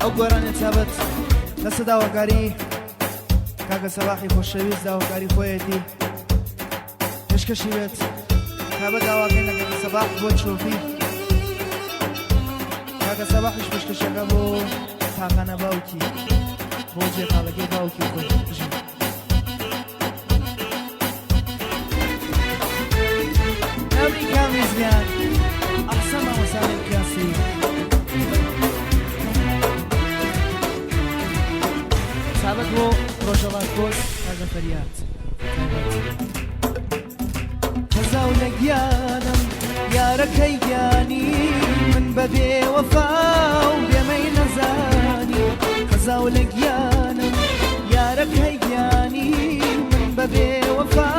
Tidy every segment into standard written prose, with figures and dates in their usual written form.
ئەو گۆرانێ چابەت لەسە داواکاری کاکە سەباحی خۆشەویست داواکاری خۆیەتی پێشکەشی بێت کابە داواکەی لەگەڵ سەباح بۆ چۆفی کاکە سەباحیش پێشکەشەکە بۆ تاقانە باوکی بۆ جێقاڵەکەی باوکی خۆی ئەمریکا میزیان ئەحسەن مامۆسای کیاسی سابت بۆ ڕۆژەڵات کۆس کاکە فەریاد کەزا و لە گیانم یارەکەی گیانی من بەبێ وەفا و بێمەی نەزانی کەزا و لە گیانم یارەکەی گیانی من بەبێ وەفا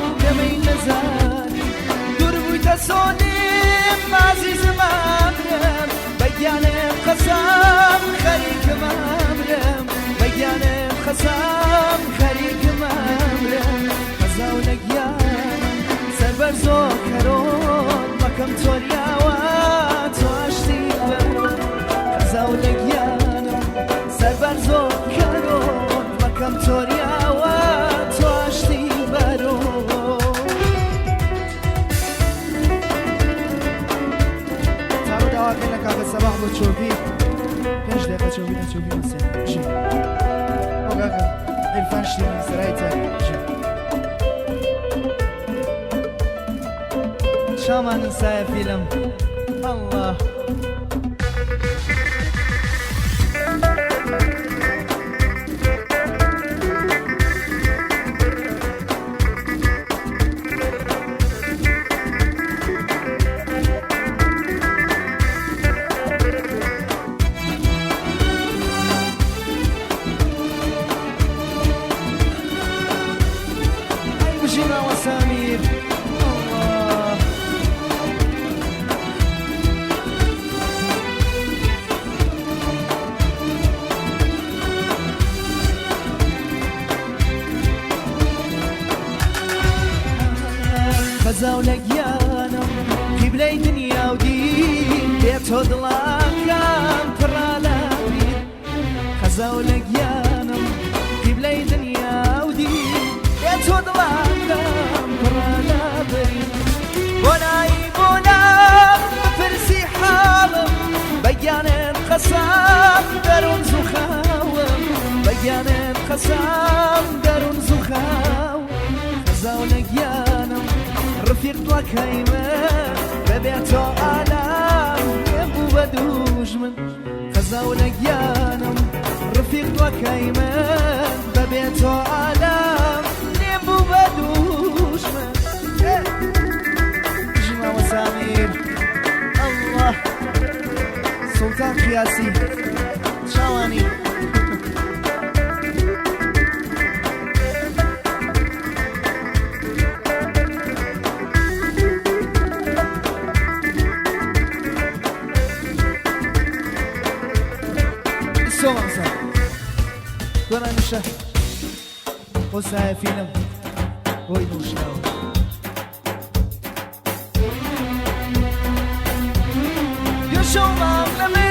و بێمەی نەزانی دوور بوویتە سۆنیم عەزیزم ئەمرم بەگیانم خەسام خەریکم ئەمرم بەگیانم خەسام خەریکم ئەمرم کەزا و لە گیانم سەربەر زۆر کەرۆڵ مەکەم تۆریاوە تۆ ئاشتی بەرۆ کەزا و لە گیانم سەربەر زۆر کەرۆڵ مەکەم تۆریاوە تۆ ئاشتی بەرۆ تاڕۆ داواکەی لە کاکە سەباح بۆ چۆبی 5 دقیقە چۆبی نەچۆبی مەسێ ژێ ئەو کاکە عیرفان شتێنی سەرایتە ژێ شامان نسايا فيلم الله بجينا وسامير خەزا و لە گیانم قیبلەی دنیا و دین بێتۆ دڵاکەم پڕا لە بیر خەزا و لە گیانم قیبلەی دنیا و دین بێتۆ دڵاکەم پڕا لە بیر بۆ نایی بۆ نام بپرسی حاڵم بەگیانم خەسام دەروون زوخاوم بەگیانم خەسام دەروون زوخاوم خەزا و لە گیانم رفيق دوكايمة ببيعتو آلام يبو بدوج من خزاو لقيانم رفيق دوكايمة ببيعتو آلام يبو بدوج من جمع وسامير الله سلطان قياسي شواني دوران الشهر وسايا فيلم وينوشناو يشوف عالمي